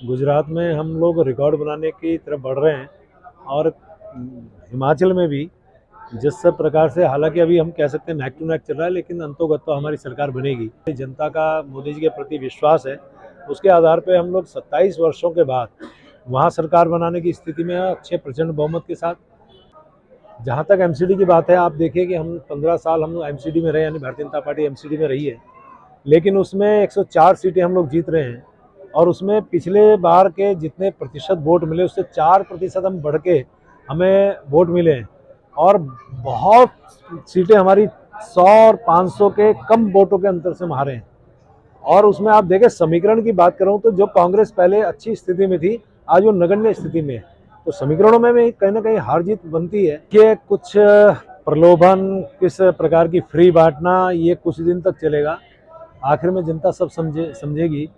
गुजरात में हम लोग रिकॉर्ड बनाने की तरफ बढ़ रहे हैं और हिमाचल में भी जिस प्रकार से, हालांकि अभी हम कह सकते हैं नेक टू नेक चल रहा है, लेकिन अंतोगत तो हमारी सरकार बनेगी। जनता का मोदी जी के प्रति विश्वास है, उसके आधार पे हम लोग 27 वर्षों के बाद वहाँ सरकार बनाने की स्थिति में है, अच्छे प्रचंड बहुमत के साथ। जहाँ तक एमसीडी की बात है, आप देखिए कि हम 15 साल हम लोग एमसीडी में रहे, यानी भारतीय जनता पार्टी एमसीडी में रही है, लेकिन उसमें 104 सीटें हम लोग जीत रहे हैं और उसमें पिछले बार के जितने प्रतिशत वोट मिले उससे 4% हम बढ़ के हमें वोट मिले हैं और बहुत सीटें हमारी 100 और 500 के कम वोटों के अंतर से हम हारे हैं। और उसमें आप देखें, समीकरण की बात करूं तो जो कांग्रेस पहले अच्छी स्थिति में थी, आज वो नगण्य स्थिति में है। तो समीकरणों में भी कहीं ना कहीं हार जीत बनती है कि कुछ प्रलोभन, किस प्रकार की फ्री बांटना, ये कुछ दिन तक चलेगा, आखिर में जनता सब समझेगी।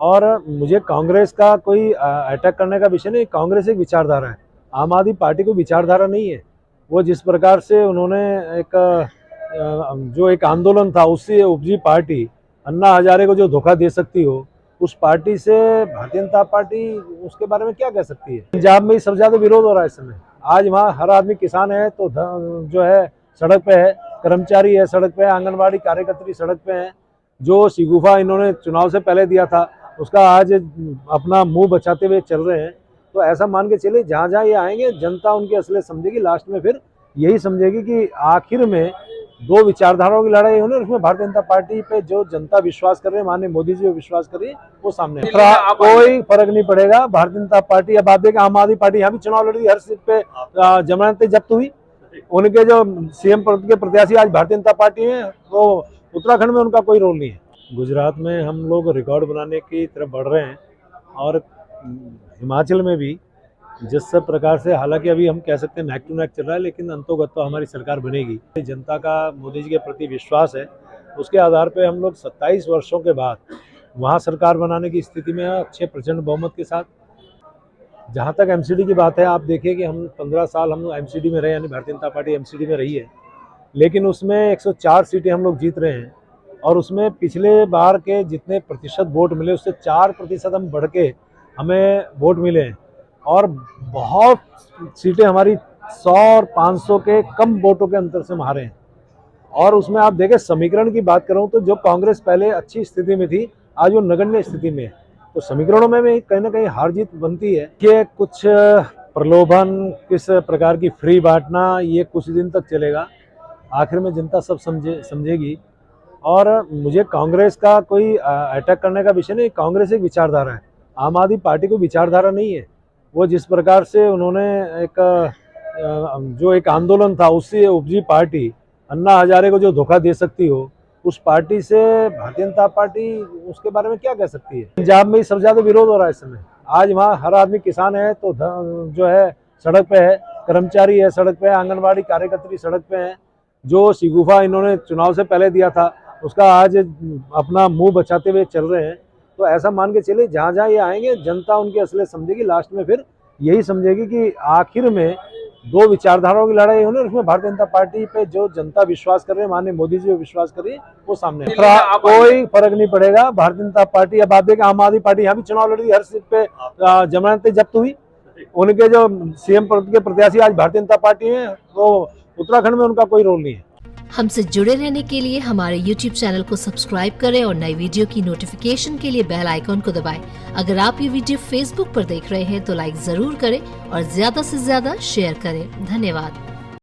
और मुझे कांग्रेस का कोई अटैक करने का विषय नहीं, कांग्रेस एक विचारधारा है, आम आदमी पार्टी को विचारधारा नहीं है। वो जिस प्रकार से उन्होंने जो एक आंदोलन था, उससे उपजी पार्टी, अन्ना हजारे को जो धोखा दे सकती हो, उस पार्टी से भारतीय जनता पार्टी उसके बारे में क्या कह सकती है। पंजाब में सबसे ज्यादा विरोध हो रहा है इस समय। आज वहाँ हर आदमी किसान है तो जो है सड़क पे है, कर्मचारी है सड़क पे है, आंगनबाड़ी कार्यकर्त्री सड़क पे है। जो शिगुफा इन्होंने चुनाव से पहले दिया था, उसका आज अपना मुंह बचाते हुए चल रहे हैं। तो ऐसा मान के चलिए, जहाँ जहाँ ये आएंगे जनता उनकी असलियत समझेगी, लास्ट में फिर यही समझेगी कि आखिर में दो विचारधाराओं की लड़ाई होने, उसमें भारतीय जनता पार्टी पे जो जनता विश्वास कर रहे हैं, माननीय मोदी जी विश्वास कर रही है, वो सामने कोई फर्क नहीं पड़ेगा। भारतीय जनता पार्टी, अब आप देखें आम आदमी पार्टी यहाँ भी चुनाव लड़ रही, हर सीट पे जमानतें जब्त हुई। उनके जो सीएम पद के प्रत्याशी आज भारतीय जनता पार्टी में, तो उत्तराखंड में उनका कोई रोल नहीं है। गुजरात में हम लोग रिकॉर्ड बनाने की तरफ बढ़ रहे हैं और हिमाचल में भी जिस प्रकार से, हालांकि अभी हम कह सकते हैं नेक टू नेक चल रहा है, लेकिन अंतोगत तो हमारी सरकार बनेगी। जनता का मोदी जी के प्रति विश्वास है, उसके आधार पे हम लोग 27 वर्षों के बाद वहाँ सरकार बनाने की स्थिति में है, अच्छे प्रचंड बहुमत के साथ। जहाँ तक एमसीडी की बात है, आप देखिए कि हम 15 साल हम लोग एमसीडी में रहे, यानी भारतीय जनता पार्टी एमसीडी में रही है, लेकिन उसमें 104 सीटें हम लोग जीत रहे हैं और उसमें पिछले बार के जितने प्रतिशत वोट मिले उससे 4% हम बढ़ के हमें वोट मिले हैं और बहुत सीटें हमारी 100 और 500 के कम वोटों के अंतर से हम हारे हैं। और उसमें आप देखें, समीकरण की बात करूं तो जो कांग्रेस पहले अच्छी स्थिति में थी, आज वो नगण्य स्थिति में है। तो समीकरणों में भी कहीं ना कहीं हार जीत बनती है कि कुछ प्रलोभन, किस प्रकार की फ्री बांटना, ये कुछ दिन तक चलेगा, आखिर में जनता सब समझेगी। और मुझे कांग्रेस का कोई अटैक करने का विषय नहीं, कांग्रेस एक विचारधारा है, आम आदमी पार्टी को विचारधारा नहीं है। वो जिस प्रकार से उन्होंने जो एक आंदोलन था, उससे उपजी पार्टी, अन्ना हजारे को जो धोखा दे सकती हो, उस पार्टी से भारतीय जनता पार्टी उसके बारे में क्या कह सकती है। पंजाब में सबसे ज्यादा विरोध हो रहा है इस समय। आज वहाँ हर आदमी किसान है तो जो है सड़क पे है, कर्मचारी है सड़क पे है, आंगनबाड़ी कार्यकर्त्री सड़क पे है। जो शिगुफा इन्होंने चुनाव से पहले दिया था, उसका आज अपना मुंह बचाते हुए चल रहे हैं। तो ऐसा मान के चलिए, जहाँ जहाँ ये आएंगे जनता उनकी असलियत समझेगी, लास्ट में फिर यही समझेगी कि आखिर में दो विचारधाराओं की लड़ाई होने, उसमें भारतीय जनता पार्टी पे जो जनता विश्वास कर रहे हैं, माननीय मोदी जी विश्वास कर रही है, वो सामने कोई फर्क नहीं पड़ेगा। भारतीय जनता पार्टी, अब आप देखें आम आदमी पार्टी यहाँ भी चुनाव लड़ रही, हर सीट पे जमानतें जब्त हुई। उनके जो सीएम पद के प्रत्याशी आज भारतीय जनता पार्टी में, तो उत्तराखंड में उनका कोई रोल नहीं है। हमसे जुड़े रहने के लिए हमारे YouTube चैनल को सब्सक्राइब करें और नई वीडियो की नोटिफिकेशन के लिए बेल आइकॉन को दबाएं। अगर आप ये वीडियो Facebook पर देख रहे हैं तो लाइक जरूर करें और ज्यादा से ज्यादा शेयर करें। धन्यवाद।